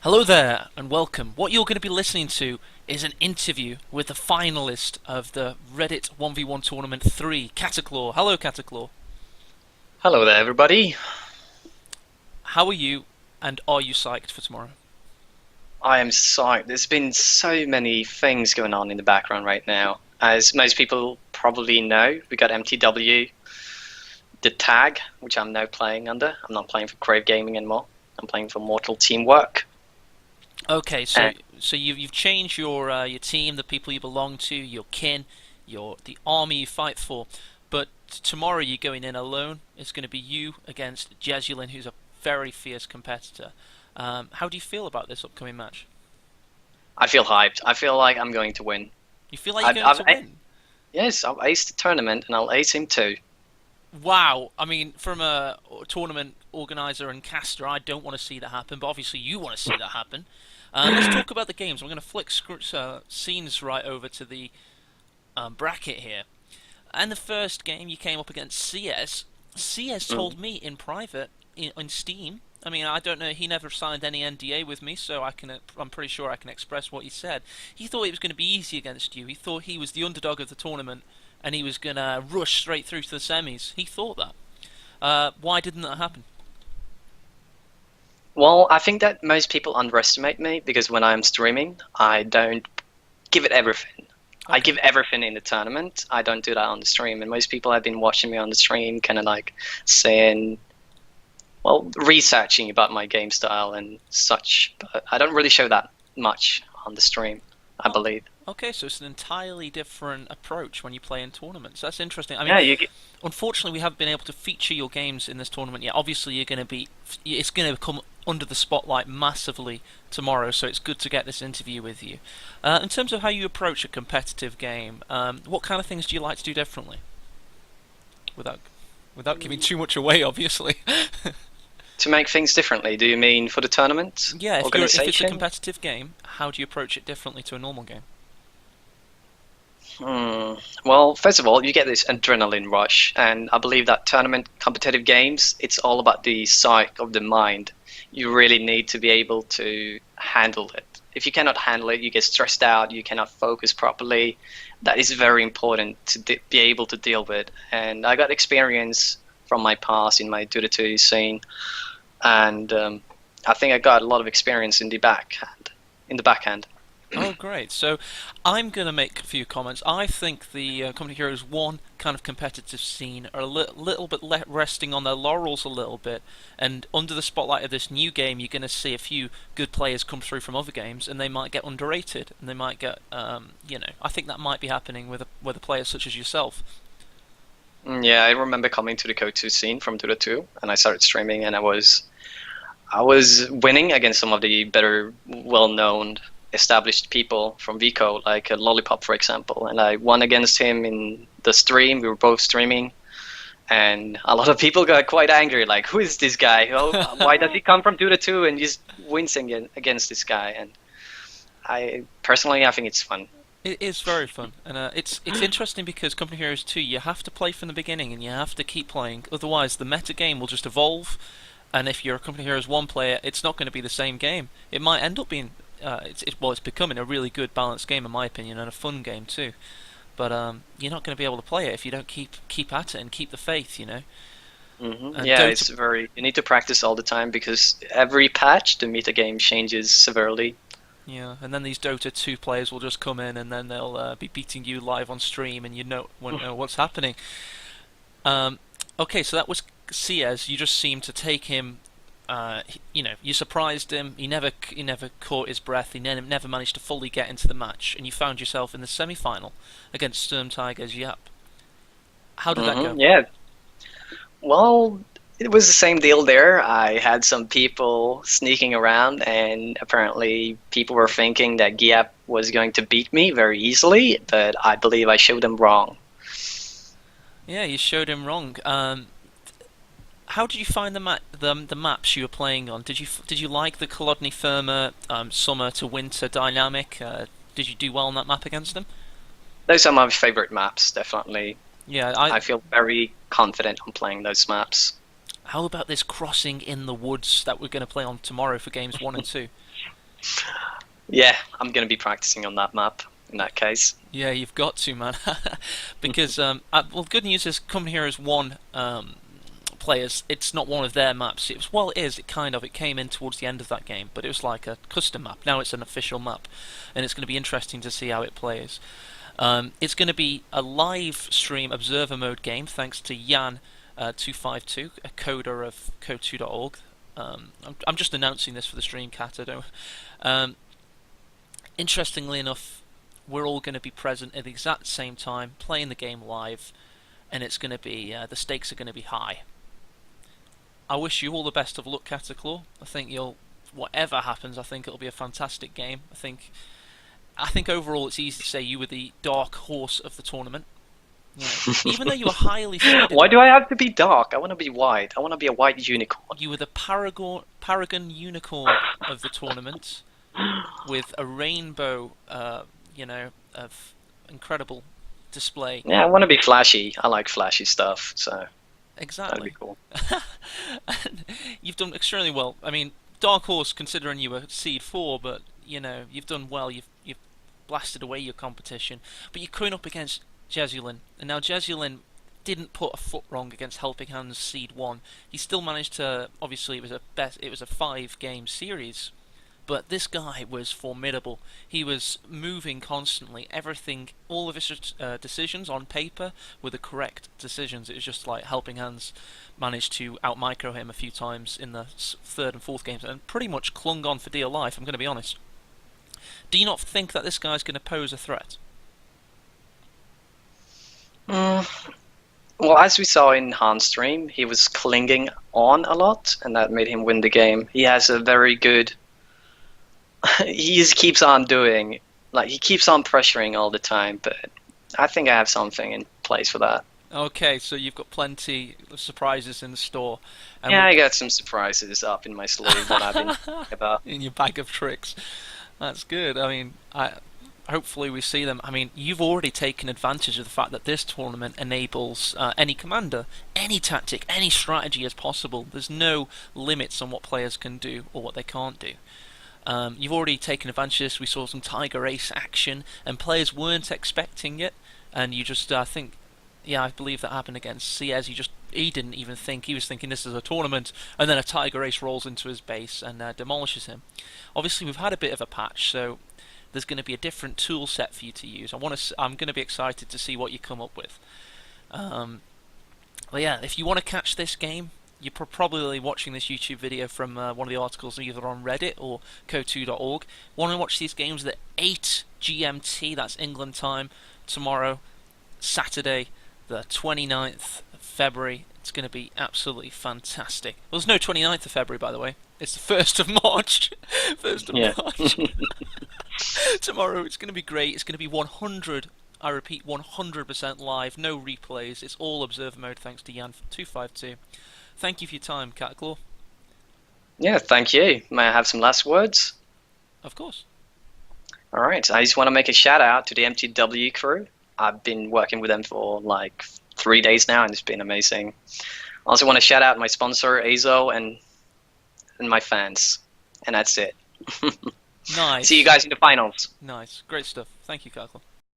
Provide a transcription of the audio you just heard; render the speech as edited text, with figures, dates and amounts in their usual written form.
Hello there and welcome. What you're going to be listening to is an interview with the finalist of the Reddit 1v1 Tournament 3, Cataclaw. Hello, Cataclaw. Hello there, everybody. How are you and are you psyched for tomorrow? I am sorry. There's been so many things going on in the background right now. As most people probably know, we got MTW, the tag, which I'm now playing under. I'm not playing for Crave Gaming anymore. I'm playing for Mortal Teamwork. Okay, so And you've changed your team, the people you belong to, your kin, the army you fight for, but tomorrow you're going in alone. It's going to be you against Jezulin, who's a very fierce competitor. How do you feel about this upcoming match? I feel hyped. I feel like I'm going to win. You feel like you're I've, going I've, to I, win? yes, I've aced the tournament, and I'll ace him too. Wow, I mean, from a tournament organizer and caster, I don't want to see that happen, but obviously you want to see that happen. Let's talk about the games. I'm going to flick scenes right over to the bracket here. And the first game, you came up against CS. CS told Mm. me in private in Steam. I mean, I don't know. He never signed any NDA with me, so I'm pretty sure I can express what he said. He thought it was going to be easy against you. He thought he was the underdog of the tournament, and he was going to rush straight through to the semis. He thought that. Why didn't that happen? Well, I think that most people underestimate me because when I'm streaming, I don't give it everything. I Okay. give everything in the tournament. I don't do that on the stream. And most people have been watching me on the stream, kind of like saying, well, researching about my game style and such. But I don't really show that much on the stream, I Oh, believe. okay. So it's an entirely different approach when you play in tournaments. That's interesting. I mean, Yeah, you get. unfortunately, we haven't been able to feature your games in this tournament yet. Obviously, it's going to come under the spotlight massively tomorrow. So it's good to get this interview with you. In terms of how you approach a competitive game, what kind of things do you like to do differently? Without without giving too much away, obviously. To make things differently, do you mean for the tournament Yeah, if it's a organization? competitive game, how do you approach it differently to a normal game? Hmm. Well, first of all, you get this adrenaline rush, and I believe that tournament competitive games, it's all about the psyche of the mind. You really need to be able to handle it. If you cannot handle it, you get stressed out, you cannot focus properly. That is very important to be able to deal with. And I got experience from my past in my Dota 2 scene, and I think I got a lot of experience in the backhand. In the backhand. Oh, great. So I'm going to make a few comments. I think the Company Heroes 1 kind of competitive scene are a little bit resting on their laurels a little bit, and under the spotlight of this new game, you're going to see a few good players come through from other games, and they might get underrated, and they might get, I think that might be happening with a player such as yourself. Yeah, I remember coming to the Go2 scene from Dota 2, and I started streaming, and I was winning against some of the better, well-known, established people from Vico, like Lollipop, for example. And I won against him in the stream. We were both streaming, and a lot of people got quite angry, like, "Who is this guy? Why does he come from Dota 2 and just wins against this guy?" And I personally, I think it's fun. It is very fun, and it's interesting because Company Heroes 2, you have to play from the beginning, and you have to keep playing. Otherwise, the meta game will just evolve, and if you're a Company Heroes 1 player, it's not going to be the same game. It might end up being, it's becoming a really good balanced game in my opinion, and a fun game too. But you're not going to be able to play it if you don't keep at it and keep the faith, you know. And Yeah, Dota it's very. You need to practice all the time because every patch the meta game changes severely. Yeah, and then these Dota 2 players will just come in and then they'll be beating you live on stream and won't know what's happening. Um, okay, so that was Ciez. You just seemed to take him. You surprised him. He never caught his breath. He never managed to fully get into the match, and you found yourself in the semi-final against Sturm Tigers Yap. How did that go? Yeah. Well, it was the same deal there. I had some people sneaking around, and apparently people were thinking that Giap was going to beat me very easily, but I believe I showed them wrong. Yeah, you showed him wrong. How did you find the maps you were playing on? Did you like the Kolodny Firma summer to winter dynamic? Did you do well on that map against them? Those are my favorite maps, definitely. Yeah, I I feel very confident on playing those maps. How about this crossing in the woods that we're going to play on tomorrow for games 1 and 2? Yeah, I'm gonna be practicing on that map in that case. Yeah, you've got to, man. Because well, good news is coming here as one players. It's not one of their maps. It was, well, it is. It kind of. It came in towards the end of that game, but it was like a custom map. Now it's an official map, and it's going to be interesting to see how it plays. It's going to be a live stream observer mode game, thanks to Jan 252, a coder of code2.org. I'm just announcing this for the stream, Cat. I don't. Interestingly enough, we're all going to be present at the exact same time, playing the game live, and it's going to be the stakes are going to be high. I wish you all the best of luck, Cataclaw. I think whatever happens, I think it'll be a fantastic game. I think overall it's easy to say you were the dark horse of the tournament. Yeah. Even though you were highly seeded, Why do I have to be dark? I want to be white. I want to be a white unicorn. you were the paragon unicorn of the tournament, with a rainbow, of incredible display. Yeah, I want to be flashy. I like flashy stuff, so that'd be Exactly. cool. And you've done extremely well. I mean, Dark Horse, considering you were seed 4, but you've done well. You've blasted away your competition, but you're coming up against Jesulin, and now Jesulin didn't put a foot wrong against Helping Hands seed 1. He still managed to. Obviously, it was a 5-game series. But this guy was formidable. He was moving constantly. Everything, all of his decisions on paper were the correct decisions. It was just like Helping Hands managed to out-micro him a few times in the third and fourth games and pretty much clung on for dear life, I'm going to be honest. Do you not think that this guy's going to pose a threat? Mm, well, as we saw in Han's stream, he was clinging on a lot, and that made him win the game. He has a very good. He just keeps on doing, like, he keeps on pressuring all the time, but I think I have something in place for that. Okay, so you've got plenty of surprises in the store. And Yeah, I got some surprises up in my sleeve that I've been thinking about. in your bag of tricks. That's good. I mean, hopefully we see them. I mean, you've already taken advantage of the fact that this tournament enables any commander, any tactic, any strategy as possible. There's no limits on what players can do or what they can't do. You've already taken advantage of this. We saw some Tiger Ace action, and players weren't expecting it. And you just, I believe that happened against Ciez. He didn't even think. He was thinking this is a tournament, and then a Tiger Ace rolls into his base and demolishes him. Obviously, we've had a bit of a patch, so there's going to be a different tool set for you to use. I'm going to be excited to see what you come up with. But yeah, if you want to catch this game, you're probably watching this YouTube video from one of the articles either on Reddit or code2.org. Want to watch these games at 8 GMT, that's England time, tomorrow, Saturday, the 29th of February. It's going to be absolutely fantastic. Well, there's no 29th of February, by the way. It's the 1st of March. 1st of Yeah. March. Tomorrow, it's going to be great. It's going to be 100, I repeat, 100% live, no replays. It's all observer mode thanks to Jan252. Thank you for your time, Cataclaw. Yeah, thank you. May I have some last words? Of course. All right, I just want to make a shout out to the MTW crew. I've been working with them for like 3 days now, and it's been amazing. I also want to shout out my sponsor, Azo, and my fans. And that's it. Nice. See you guys in the finals. Nice. Great stuff. Thank you, Cataclaw.